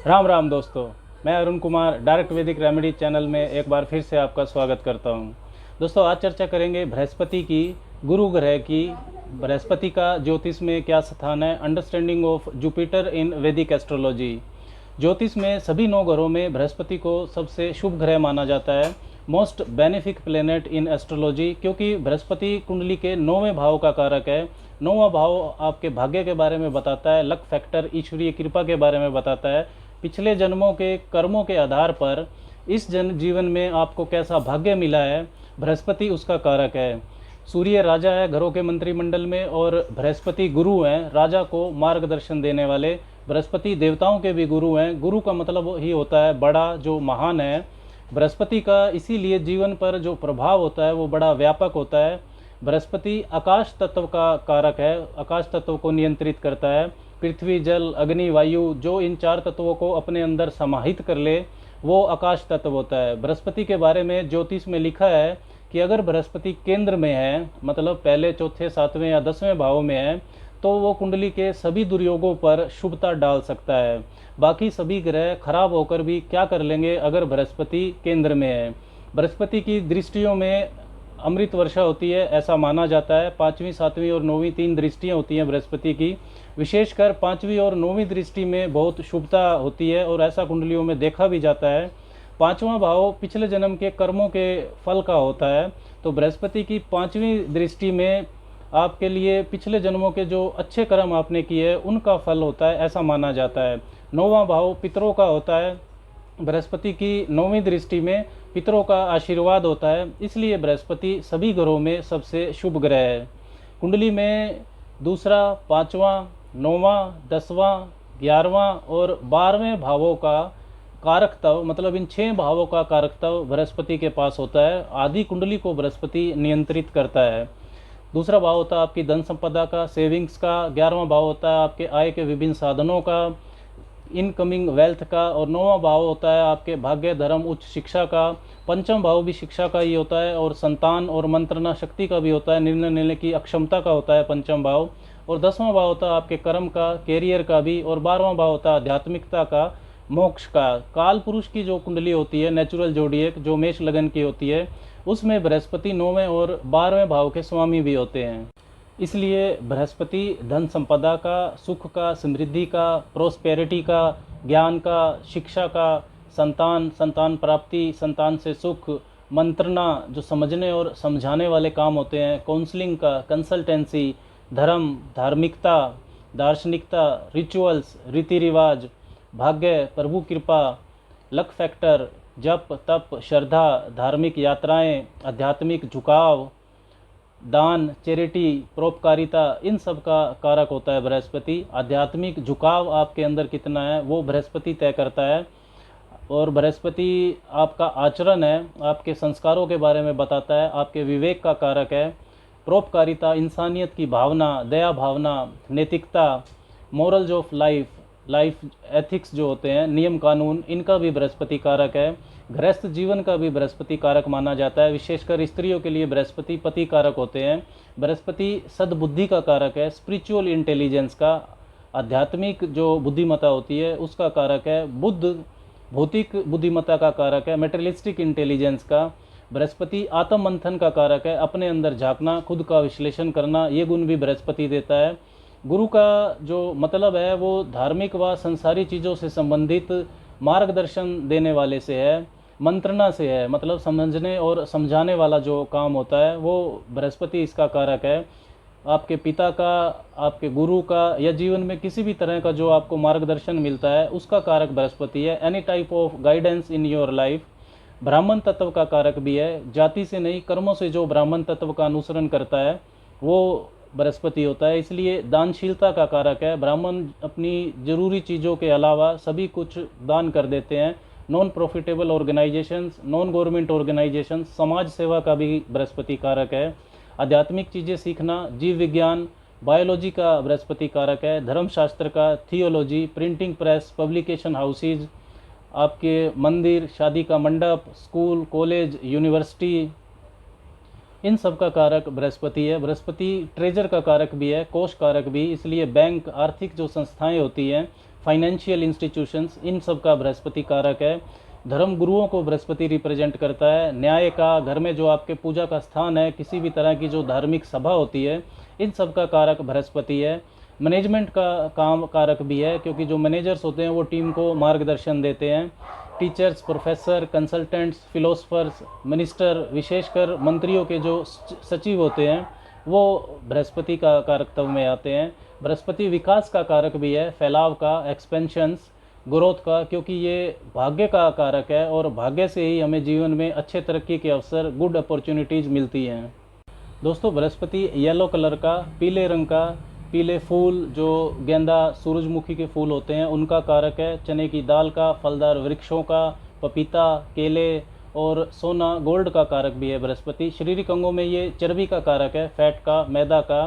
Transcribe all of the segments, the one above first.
राम राम दोस्तों। मैं अरुण कुमार डायरेक्ट वैदिक रेमेडी चैनल में एक बार फिर से आपका स्वागत करता हूं। दोस्तों, आज चर्चा करेंगे बृहस्पति की, गुरु ग्रह की। बृहस्पति का ज्योतिष में क्या स्थान है, अंडरस्टैंडिंग ऑफ जुपिटर इन वैदिक एस्ट्रोलॉजी। ज्योतिष में सभी 9 ग्रहों में बृहस्पति को सबसे शुभ ग्रह माना जाता है, most benefic planet in astrology, क्योंकि बृहस्पति कुंडली के 9वें भाव का कारक है। 9वां भाव आपके भाग्य के बारे में बताता है, लक फैक्टर, ईश्वरीय कृपा के बारे में बताता है, पिछले जन्मों के कर्मों के आधार पर इस जीवन में आपको कैसा भाग्य मिला है, बृहस्पति उसका कारक है। सूर्य राजा है घरों के मंत्रिमंडल में, और बृहस्पति गुरु हैं, राजा को मार्गदर्शन देने वाले। बृहस्पति देवताओं के भी गुरु हैं। गुरु का मतलब ही होता है बड़ा, जो महान है। बृहस्पति का इसीलिए जीवन पर जो प्रभाव होता है वो बड़ा व्यापक होता है। बृहस्पति आकाश तत्व का कारक है, आकाश तत्व को नियंत्रित करता है। पृथ्वी, जल, अग्नि, वायु, जो इन 4 तत्वों को अपने अंदर समाहित कर ले वो आकाश तत्व होता है। बृहस्पति के बारे में ज्योतिष में लिखा है कि अगर बृहस्पति केंद्र में है, मतलब पहले, चौथे, 7वें या 10वें भाव में है, तो वो कुंडली के सभी दुर्योगों पर शुभता डाल सकता है। बाकी सभी ग्रह खराब होकर भी क्या कर लेंगे अगर बृहस्पति केंद्र में है। बृहस्पति की दृष्टियों में अमृत वर्षा होती है, ऐसा माना जाता है। 5वीं, 7वीं और 9वीं 3 दृष्टियाँ होती हैं बृहस्पति की। विशेषकर 5वीं और 9वीं दृष्टि में बहुत शुभता होती है, और ऐसा कुंडलियों में देखा भी जाता है। 5वां भाव पिछले जन्म के कर्मों के फल का होता है, तो बृहस्पति की 5वीं दृष्टि में आपके लिए पिछले जन्मों के जो अच्छे कर्म आपने किए उनका फल होता है, ऐसा माना जाता है। 9वां भाव पितरों का होता है। बृहस्पति की 9वीं दृष्टि में पितरों का आशीर्वाद होता है, इसलिए बृहस्पति सभी ग्रहों में सबसे शुभ ग्रह है। कुंडली में दूसरा, 5वां, 9वां, 10वां, 11वां और 12वें भावों का कारकत्व, मतलब इन 6 भावों का कारकत्व बृहस्पति के पास होता है। आदि कुंडली को बृहस्पति नियंत्रित करता है। दूसरा भाव होता है आपकी धन संपदा का, सेविंग्स का। 11वां भाव होता है आपके आय के विभिन्न साधनों का, इनकमिंग वेल्थ का। और 9वां भाव होता है आपके भाग्य, धर्म, उच्च शिक्षा का। 5वां भाव भी शिक्षा का ही होता है, और संतान और मंत्रणा शक्ति का भी होता है, निर्णय लेने की अक्षमता का होता है 5वां भाव। और 10वां भाव होता है आपके कर्म का, कैरियर का भी। और 12वां भाव होता है आध्यात्मिकता का, मोक्ष का। काल पुरुष की जो कुंडली होती है, नेचुरल जोडिएक, जो मेष लगन की होती है, उसमें बृहस्पति 9वें और 12वें भाव के स्वामी भी होते हैं। इसलिए बृहस्पति धन संपदा का, सुख का, समृद्धि का, प्रोस्पेरिटी का, ज्ञान का, शिक्षा का, संतान, संतान प्राप्ति, संतान से सुख, मंत्रणा, जो समझने और समझाने वाले काम होते हैं, काउंसलिंग का, कंसल्टेंसी, धर्म, धार्मिकता, दार्शनिकता, रिचुअल्स, रीति रिवाज, भाग्य, प्रभु कृपा, लक फैक्टर, जप, तप, श्रद्धा, धार्मिक यात्राएं, आध्यात्मिक झुकाव, दान, चैरिटी, परोपकारिता, इन सब का कारक होता है बृहस्पति। आध्यात्मिक झुकाव आपके अंदर कितना है वो बृहस्पति तय करता है। और बृहस्पति आपका आचरण है, आपके संस्कारों के बारे में बताता है, आपके विवेक का कारक है। परोपकारिता, इंसानियत की भावना, दया भावना, नैतिकता, morals of life, life ethics जो होते हैं, नियम कानून, इनका भी बृहस्पति कारक है। गृहस्थ जीवन का भी बृहस्पति कारक माना जाता है। विशेषकर स्त्रियों के लिए बृहस्पति पति कारक होते हैं। बृहस्पति सद्बुद्धि का कारक है, स्पिरिचुअल इंटेलिजेंस का, आध्यात्मिक जो बुद्धिमत्ता होती है उसका कारक है। बुद्ध भौतिक बुद्धिमत्ता का कारक है, मेटेरियलिस्टिक इंटेलिजेंस का। बृहस्पति आत्म मंथन का कारक है, अपने अंदर झांकना, खुद का विश्लेषण करना, ये गुण भी बृहस्पति देता है। गुरु का जो मतलब है वो धार्मिक व संसारी चीज़ों से संबंधित मार्गदर्शन देने वाले से है, मंत्रणा से है, मतलब समझने और समझाने वाला जो काम होता है वो बृहस्पति इसका कारक है। आपके पिता का, आपके गुरु का, या जीवन में किसी भी तरह का जो आपको मार्गदर्शन मिलता है उसका कारक बृहस्पति है। Any type of guidance in your life. ब्राह्मण तत्व का कारक भी है, जाति से नहीं कर्मों से जो ब्राह्मण तत्व का अनुसरण करता है वो बृहस्पति होता है। इसलिए दानशीलता का कारक है। ब्राह्मण अपनी जरूरी चीज़ों के अलावा सभी कुछ दान कर देते हैं। Non profitable organisations, non government organisations, समाज सेवा का भी बृहस्पति कारक है। आध्यात्मिक चीज़ें सीखना, जीव विज्ञान, बायोलॉजी का बृहस्पति कारक है। धर्मशास्त्र का, theology, printing press, publication houses, आपके मंदिर, शादी का मंडप, स्कूल, कॉलेज, यूनिवर्सिटी, इन सब का कारक बृहस्पति है। बृहस्पति ट्रेजर का कारक भी है, कोष कारक भी, इसलिए बैंक, आर्थिक जो संस्थाएं होती हैं, फाइनेंशियल इंस्टीट्यूशंस, इन सब का बृहस्पति कारक है। धर्म गुरुओं को बृहस्पति रिप्रेजेंट करता है। न्याय का, घर में जो आपके पूजा का स्थान है, किसी भी तरह की जो धार्मिक सभा होती है, इन सब का कारक बृहस्पति है। मैनेजमेंट का काम कारक भी है, क्योंकि जो मैनेजर्स होते हैं वो टीम को मार्गदर्शन देते हैं। Teachers, professor, consultants, philosophers, minister, विशेषकर मंत्रियों के जो सचिव होते हैं वो बृहस्पति का कारकत्व में आते हैं। बृहस्पति विकास का कारक भी है, फैलाव का, एक्सपेंशंस, ग्रोथ का, क्योंकि ये भाग्य का कारक है और भाग्य से ही हमें जीवन में अच्छे तरक्की के अवसर, गुड अपॉर्चुनिटीज़ मिलती हैं। दोस्तों, बृहस्पति येलो कलर का, पीले रंग का, पीले फूल जो गेंदा, सूरजमुखी के फूल होते हैं उनका कारक है। चने की दाल का, फलदार वृक्षों का, पपीता, केले और सोना, गोल्ड का कारक भी है बृहस्पति। शारीरिक अंगों में ये चर्बी का कारक है, फैट का, मैदा का।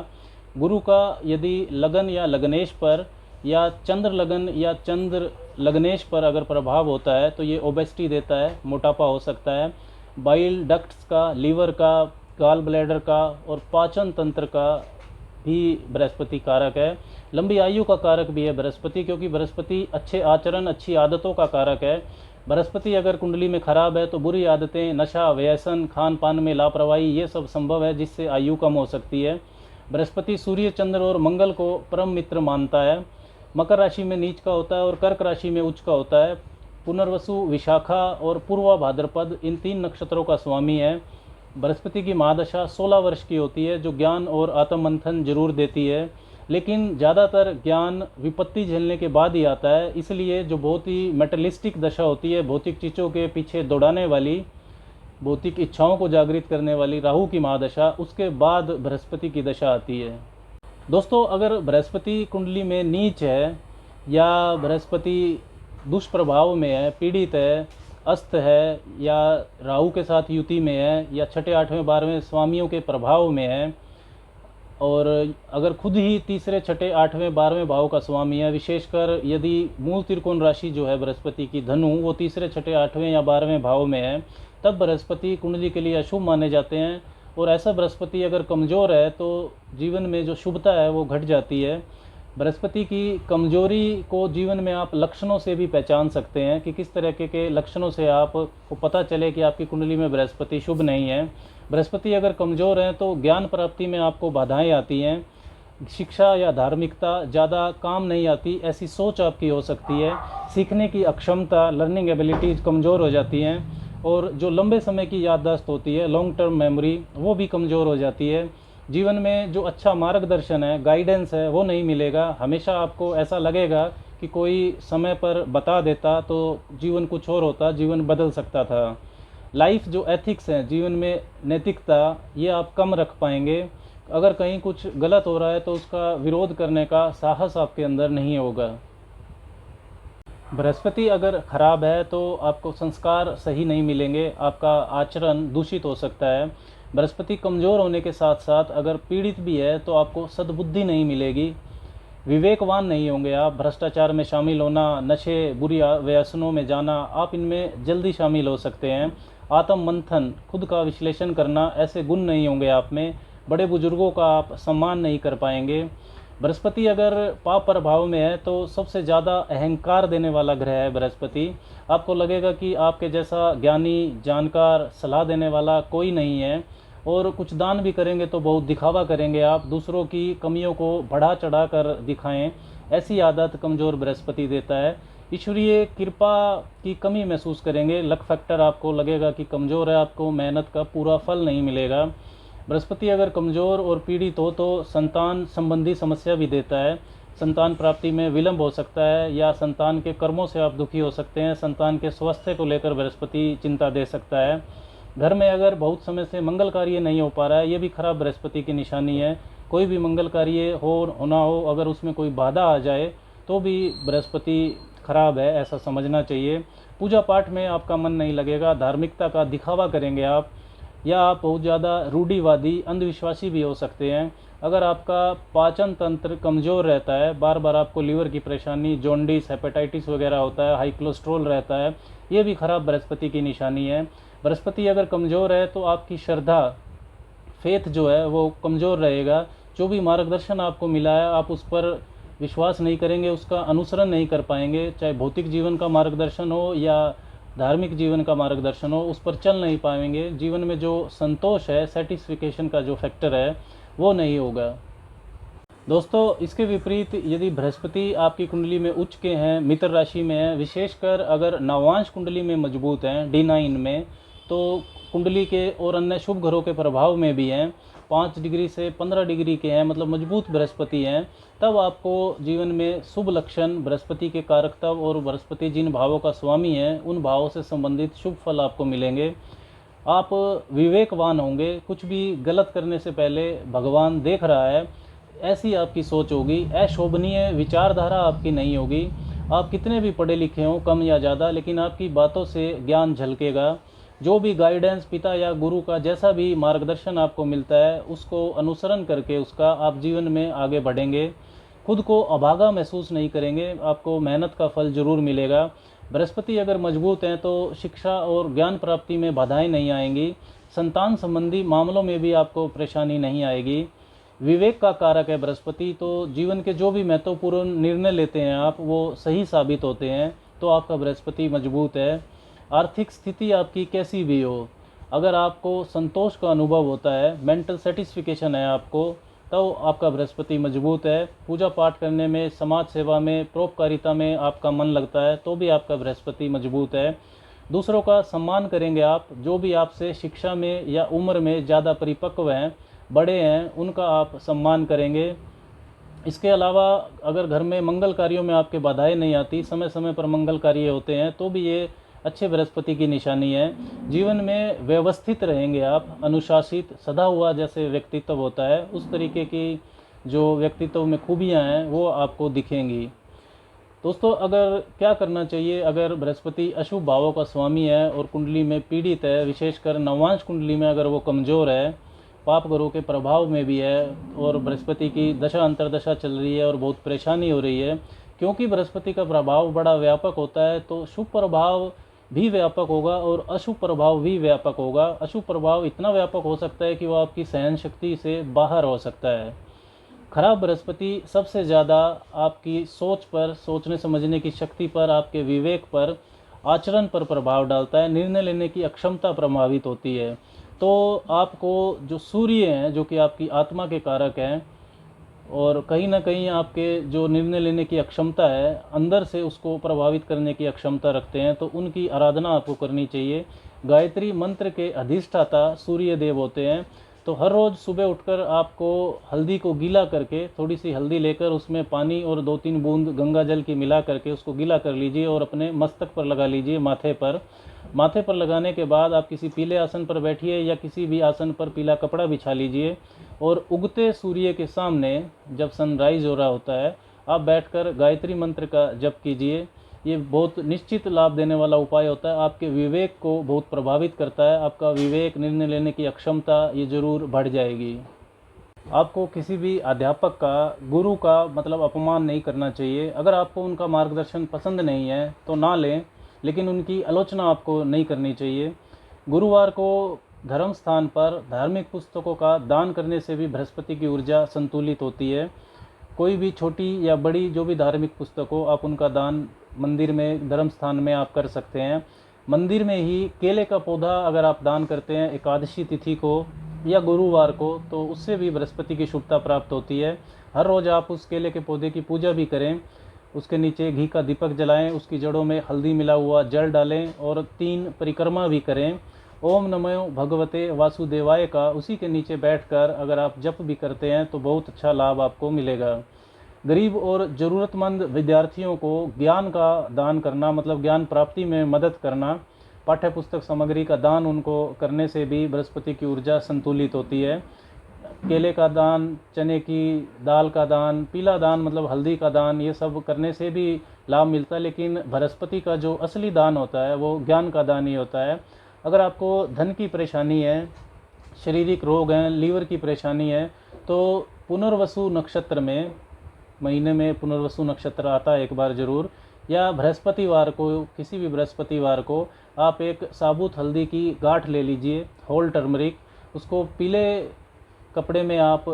गुरु का यदि लगन या लग्नेश पर या चंद्र लगन या चंद्र लग्नेश पर अगर प्रभाव होता है तो ये ओबेसिटी देता है, मोटापा हो सकता है। बाइल डक्ट्स का, लीवर का, गाल ब्लैडर का और पाचन तंत्र का भी बृहस्पति कारक है। लंबी आयु का कारक भी है बृहस्पति, क्योंकि बृहस्पति अच्छे आचरण, अच्छी आदतों का कारक है। बृहस्पति अगर कुंडली में खराब है तो बुरी आदतें, नशा, व्यसन, खान पान में लापरवाही, ये सब संभव है जिससे आयु कम हो सकती है। बृहस्पति सूर्य, चंद्र और मंगल को परम मित्र मानता है। मकर राशि में नीच का होता है और कर्क राशि में उच्च का होता है। पुनर्वसु, विशाखा और पूर्वा भाद्रपद इन 3 नक्षत्रों का स्वामी है। बृहस्पति की महादशा 16 वर्ष की होती है, जो ज्ञान और आत्ममंथन जरूर देती है, लेकिन ज़्यादातर ज्ञान विपत्ति झेलने के बाद ही आता है। इसलिए जो बहुत ही मेटलिस्टिक दशा होती है, भौतिक चीज़ों के पीछे दौड़ाने वाली, भौतिक इच्छाओं को जागृत करने वाली राहु की महादशा, उसके बाद बृहस्पति की दशा आती है। दोस्तों, अगर बृहस्पति कुंडली में नीच है या बृहस्पति दुष्प्रभाव में है, पीड़ित है, अस्त है, या राहु के साथ युति में है, या छठे, 8वें, 12वें स्वामियों के प्रभाव में है, और अगर खुद ही तीसरे, छठे, 8वें, 12वें भाव का स्वामी है, विशेषकर यदि मूल त्रिकोण राशि जो है बृहस्पति की धनु, वो तीसरे, छठे, 8वें या 12वें भाव में है, तब बृहस्पति कुंडली के लिए अशुभ माने जाते हैं। और ऐसा बृहस्पति अगर कमज़ोर है तो जीवन में जो शुभता है वो घट जाती है। बृहस्पति की कमजोरी को जीवन में आप लक्षणों से भी पहचान सकते हैं कि किस तरह के लक्षणों से आपको पता चले कि आपकी कुंडली में बृहस्पति शुभ नहीं है। बृहस्पति अगर कमज़ोर है तो ज्ञान प्राप्ति में आपको बाधाएं आती हैं, शिक्षा या धार्मिकता ज़्यादा काम नहीं आती, ऐसी सोच आपकी हो सकती है। सीखने की अक्षमता, लर्निंग एबिलिटीज़ कमज़ोर हो जाती हैं, और जो लंबे समय की याददाश्त होती है, लॉन्ग टर्म मेमोरी, वो भी कमज़ोर हो जाती है। जीवन में जो अच्छा मार्गदर्शन है, गाइडेंस है, वो नहीं मिलेगा। हमेशा आपको ऐसा लगेगा कि कोई समय पर बता देता तो जीवन कुछ और होता, जीवन बदल सकता था। लाइफ जो एथिक्स हैं, जीवन में नैतिकता, ये आप कम रख पाएंगे। अगर कहीं कुछ गलत हो रहा है तो उसका विरोध करने का साहस आपके अंदर नहीं होगा। बृहस्पति अगर खराब है तो आपको संस्कार सही नहीं मिलेंगे, आपका आचरण दूषित हो सकता है। बृहस्पति कमज़ोर होने के साथ साथ अगर पीड़ित भी है तो आपको सद्बुद्धि नहीं मिलेगी, विवेकवान नहीं होंगे आप। भ्रष्टाचार में शामिल होना, नशे, बुरी व्यसनों में जाना, आप इनमें जल्दी शामिल हो सकते हैं। आत्म मंथन, खुद का विश्लेषण करना, ऐसे गुण नहीं होंगे आप में। बड़े बुजुर्गों का आप सम्मान नहीं कर पाएंगे। बृहस्पति अगर पाप प्रभाव में है तो सबसे ज़्यादा अहंकार देने वाला ग्रह है बृहस्पति। आपको लगेगा कि आपके जैसा ज्ञानी, जानकार, सलाह देने वाला कोई नहीं है, और कुछ दान भी करेंगे तो बहुत दिखावा करेंगे आप, दूसरों की कमियों को बढ़ा चढ़ा कर दिखाएं, ऐसी आदत कमज़ोर बृहस्पति देता है। ईश्वरीय कृपा की कमी महसूस करेंगे, लक फैक्टर आपको लगेगा कि कमज़ोर है, आपको मेहनत का पूरा फल नहीं मिलेगा। बृहस्पति अगर कमज़ोर और पीड़ित हो तो संतान संबंधी समस्या भी देता है। संतान प्राप्ति में विलंब हो सकता है, या संतान के कर्मों से आप दुखी हो सकते हैं। संतान के स्वास्थ्य को लेकर बृहस्पति चिंता दे सकता है। घर में अगर बहुत समय से मंगल कार्य नहीं हो पा रहा है, ये भी खराब बृहस्पति की निशानी है। कोई भी मंगल कार्य होना हो, अगर उसमें कोई बाधा आ जाए तो भी बृहस्पति खराब है, ऐसा समझना चाहिए। पूजा पाठ में आपका मन नहीं लगेगा, धार्मिकता का दिखावा करेंगे आप, या आप बहुत ज़्यादा रूढ़िवादी, अंधविश्वासी भी हो सकते हैं। अगर आपका पाचन तंत्र कमज़ोर रहता है, बार बार आपको लीवर की परेशानी, जॉन्डिस, हेपेटाइटिस वगैरह होता है, हाई कोलेस्ट्रॉल रहता है, ये भी खराब बृहस्पति की निशानी है। बृहस्पति अगर कमज़ोर है तो आपकी श्रद्धा, फेथ जो है वो कमज़ोर रहेगा। जो भी मार्गदर्शन आपको मिला है आप उस पर विश्वास नहीं करेंगे, उसका अनुसरण नहीं कर पाएंगे, चाहे भौतिक जीवन का मार्गदर्शन हो या धार्मिक जीवन का मार्गदर्शन हो, उस पर चल नहीं पाएंगे। जीवन में जो संतोष है, सेटिस्फिकेशन का जो फैक्टर है, वो नहीं होगा। दोस्तों, इसके विपरीत यदि बृहस्पति आपकी कुंडली में उच्च के हैं, मित्र राशि में है, विशेषकर अगर नवांश कुंडली में मजबूत हैं, D9 में, तो कुंडली के और अन्य शुभ घरों के प्रभाव में भी हैं, 5 डिग्री से 15 डिग्री के हैं, मतलब मजबूत बृहस्पति हैं, तब आपको जीवन में शुभ लक्षण, बृहस्पति के कारकत्व और बृहस्पति जिन भावों का स्वामी है उन भावों से संबंधित शुभ फल आपको मिलेंगे। आप विवेकवान होंगे, कुछ भी गलत करने से पहले भगवान देख रहा है, ऐसी आपकी सोच होगी। अशोभनीय विचारधारा आपकी नहीं होगी। आप कितने भी पढ़े लिखे हों, कम या ज़्यादा, लेकिन आपकी बातों से ज्ञान झलकेगा। जो भी गाइडेंस पिता या गुरु का जैसा भी मार्गदर्शन आपको मिलता है, उसको अनुसरण करके उसका आप जीवन में आगे बढ़ेंगे। खुद को अभागा महसूस नहीं करेंगे, आपको मेहनत का फल जरूर मिलेगा। बृहस्पति अगर मजबूत हैं तो शिक्षा और ज्ञान प्राप्ति में बाधाएं नहीं आएंगी। संतान संबंधी मामलों में भी आपको परेशानी नहीं आएगी। विवेक का कारक है बृहस्पति, तो जीवन के जो भी महत्वपूर्ण निर्णय लेते हैं आप, वो सही साबित होते हैं। तो आपका बृहस्पति मजबूत है। आर्थिक स्थिति आपकी कैसी भी हो, अगर आपको संतोष का अनुभव होता है, मेंटल सेटिस्फिकेशन है आपको, तो आपका बृहस्पति मजबूत है। पूजा पाठ करने में, समाज सेवा में, परोपकारिता में आपका मन लगता है, तो भी आपका बृहस्पति मजबूत है। दूसरों का सम्मान करेंगे आप, जो भी आपसे शिक्षा में या उम्र में ज़्यादा परिपक्व हैं, बड़े हैं, उनका आप सम्मान करेंगे। इसके अलावा अगर घर में मंगल कार्यों में आपके बाधाएं नहीं आती, समय समय पर मंगल कार्य होते हैं, तो भी ये अच्छे बृहस्पति की निशानी है। जीवन में व्यवस्थित रहेंगे आप, अनुशासित, सदा हुआ जैसे व्यक्तित्व होता है, उस तरीके की जो व्यक्तित्व में खूबियां हैं वो आपको दिखेंगी। दोस्तों, अगर क्या करना चाहिए, अगर बृहस्पति अशुभ भावों का स्वामी है और कुंडली में पीड़ित है, विशेषकर नवांश कुंडली में अगर वो कमज़ोर है, पाप ग्रहों के प्रभाव में भी है और बृहस्पति की दशा अंतर्दशा चल रही है और बहुत परेशानी हो रही है, क्योंकि बृहस्पति का प्रभाव बड़ा व्यापक होता है, तो शुभ प्रभाव भी व्यापक होगा और अशुभ प्रभाव भी व्यापक होगा। अशुभ प्रभाव इतना व्यापक हो सकता है कि वो आपकी सहन शक्ति से बाहर हो सकता है। खराब बृहस्पति सबसे ज़्यादा आपकी सोच पर, सोचने समझने की शक्ति पर, आपके विवेक पर, आचरण पर प्रभाव डालता है, निर्णय लेने की अक्षमता प्रभावित होती है। तो आपको जो सूर्य हैं, जो कि आपकी आत्मा के कारक हैं, और कहीं ना कहीं आपके जो निर्णय लेने की अक्षमता है, अंदर से उसको प्रभावित करने की अक्षमता रखते हैं, तो उनकी आराधना आपको करनी चाहिए। गायत्री मंत्र के अधिष्ठाता सूर्य देव होते हैं, तो हर रोज़ सुबह उठकर आपको हल्दी को गीला करके, थोड़ी सी हल्दी लेकर उसमें पानी और 2-3 बूंद गंगा जल की मिला करके उसको गीला कर लीजिए और अपने मस्तक पर लगा लीजिए, माथे पर। माथे पर लगाने के बाद आप किसी पीले आसन पर बैठिए या किसी भी आसन पर पीला कपड़ा बिछा लीजिए और उगते सूर्य के सामने, जब सनराइज हो रहा होता है, आप बैठकर गायत्री मंत्र का जप कीजिए। ये बहुत निश्चित लाभ देने वाला उपाय होता है, आपके विवेक को बहुत प्रभावित करता है। आपका विवेक, निर्णय लेने की अक्षमता ये ज़रूर बढ़ जाएगी। आपको किसी भी अध्यापक का, गुरु का मतलब अपमान नहीं करना चाहिए। अगर आपको उनका मार्गदर्शन पसंद नहीं है तो ना लें, लेकिन उनकी आलोचना आपको नहीं करनी चाहिए। गुरुवार को धर्म स्थान पर धार्मिक पुस्तकों का दान करने से भी बृहस्पति की ऊर्जा संतुलित होती है। कोई भी छोटी या बड़ी जो भी धार्मिक पुस्तक हो, आप उनका दान मंदिर में, धर्म स्थान में आप कर सकते हैं। मंदिर में ही केले का पौधा अगर आप दान करते हैं एकादशी तिथि को या गुरुवार को, तो उससे भी बृहस्पति की शुभता प्राप्त होती है। हर रोज़ आप उस केले के पौधे की पूजा भी करें, उसके नीचे घी का दीपक जलाएं, उसकी जड़ों में हल्दी मिला हुआ जल डालें और 3 परिक्रमा भी करें। ओम नमो भगवते वासुदेवाय का उसी के नीचे बैठकर अगर आप जप भी करते हैं तो बहुत अच्छा लाभ आपको मिलेगा। गरीब और ज़रूरतमंद विद्यार्थियों को ज्ञान का दान करना, मतलब ज्ञान प्राप्ति में मदद करना, पाठ्य पुस्तक सामग्री का दान उनको करने से भी बृहस्पति की ऊर्जा संतुलित होती है। केले का दान, चने की दाल का दान, पीला दान मतलब हल्दी का दान, ये सब करने से भी लाभ मिलता है। लेकिन बृहस्पति का जो असली दान होता है वो ज्ञान का दान ही होता है। अगर आपको धन की परेशानी है, शारीरिक रोग हैं, लीवर की परेशानी है, तो पुनर्वसु नक्षत्र में, महीने में पुनर्वसु नक्षत्र आता है एक बार ज़रूर, या बृहस्पतिवार को, किसी भी बृहस्पतिवार को आप एक साबुत हल्दी की गांठ ले लीजिए, होल टर्मरिक, उसको पीले कपड़े में आप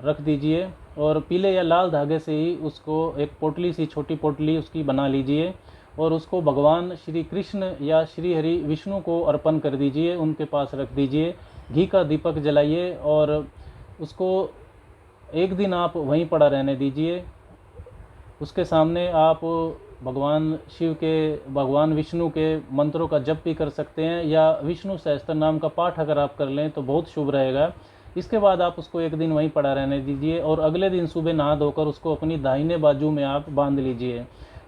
रख दीजिए और पीले या लाल धागे से ही उसको एक पोटली सी, छोटी पोटली उसकी बना लीजिए और उसको भगवान श्री कृष्ण या श्री हरि विष्णु को अर्पण कर दीजिए, उनके पास रख दीजिए। घी का दीपक जलाइए और उसको एक दिन आप वहीं पड़ा रहने दीजिए। उसके सामने आप भगवान शिव के, भगवान विष्णु के मंत्रों का जप भी कर सकते हैं, या विष्णु सहस्त्र नाम का पाठ अगर आप कर लें तो बहुत शुभ रहेगा। इसके बाद आप उसको एक दिन वहीं पड़ा रहने दीजिए और अगले दिन सुबह नहा धोकर उसको अपनी दाहिने बाजू में आप बांध लीजिए।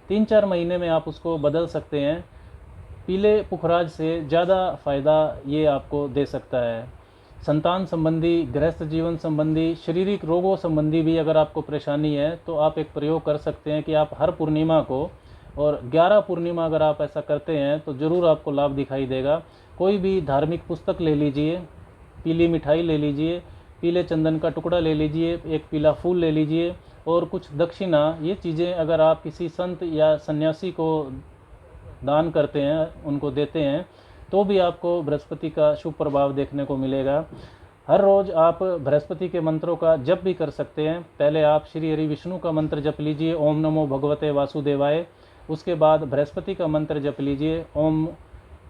3-4 महीने में आप उसको बदल सकते हैं। पीले पुखराज से ज़्यादा फ़ायदा ये आपको दे सकता है। संतान संबंधी, गृहस्थ जीवन संबंधी, शारीरिक रोगों संबंधी भी अगर आपको परेशानी है तो आप एक प्रयोग कर सकते हैं कि आप हर पूर्णिमा को, और 11 पूर्णिमा अगर आप ऐसा करते हैं तो ज़रूर आपको लाभ दिखाई देगा। कोई भी धार्मिक पुस्तक ले लीजिए, पीली मिठाई ले लीजिए, पीले चंदन का टुकड़ा ले लीजिए, एक पीला फूल ले लीजिए और कुछ दक्षिणा, ये चीज़ें अगर आप किसी संत या सन्यासी को दान करते हैं, उनको देते हैं, तो भी आपको बृहस्पति का शुभ प्रभाव देखने को मिलेगा। हर रोज़ आप बृहस्पति के मंत्रों का जप भी कर सकते हैं। पहले आप श्री हरि विष्णु का मंत्र जप लीजिए, ओम नमो भगवते वासुदेवाय। उसके बाद बृहस्पति का मंत्र जप लीजिए, ओम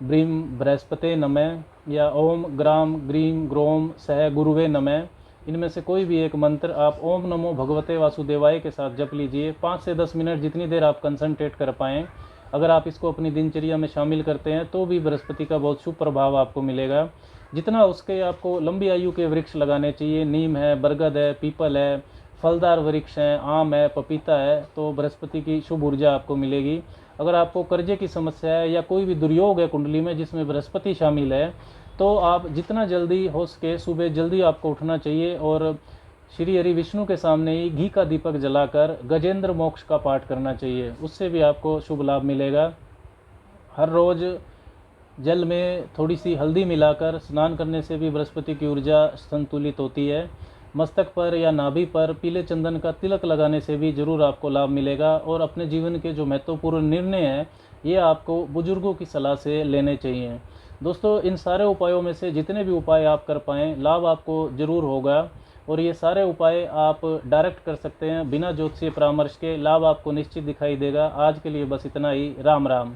ब्रीम बृहस्पते नमः, या ओम ग्राम ग्रीम ग्रोम सह गुरुवे नमः। इनमें से कोई भी एक मंत्र आप ओम नमो भगवते वासुदेवाय के साथ जप लीजिए। 5 से 10 मिनट, जितनी देर आप कंसंट्रेट कर पाएँ। अगर आप इसको अपनी दिनचर्या में शामिल करते हैं तो भी बृहस्पति का बहुत शुभ प्रभाव आपको मिलेगा। जितना उसके आपको लंबी आयु के वृक्ष लगाने चाहिए, नीम है, बरगद है, पीपल है, फलदार वृक्ष हैं, आम है, पपीता है, तो बृहस्पति की शुभ ऊर्जा आपको मिलेगी। अगर आपको कर्जे की समस्या है या कोई भी दुर्योग है कुंडली में जिसमें बृहस्पति शामिल है, तो आप जितना जल्दी हो सके सुबह जल्दी आपको उठना चाहिए और श्री हरि विष्णु के सामने ही घी का दीपक जलाकर गजेंद्र मोक्ष का पाठ करना चाहिए। उससे भी आपको शुभ लाभ मिलेगा। हर रोज़ जल में थोड़ी सी हल्दी मिलाकर स्नान करने से भी बृहस्पति की ऊर्जा संतुलित होती है। मस्तक पर या नाभि पर पीले चंदन का तिलक लगाने से भी ज़रूर आपको लाभ मिलेगा। और अपने जीवन के जो महत्वपूर्ण निर्णय हैं ये आपको बुजुर्गों की सलाह से लेने चाहिए। दोस्तों, इन सारे उपायों में से जितने भी उपाय आप कर पाएँ, लाभ आपको ज़रूर होगा। और ये सारे उपाय आप डायरेक्ट कर सकते हैं बिना ज्योतिषीय परामर्श के, लाभ आपको निश्चित दिखाई देगा। आज के लिए बस इतना ही। राम राम।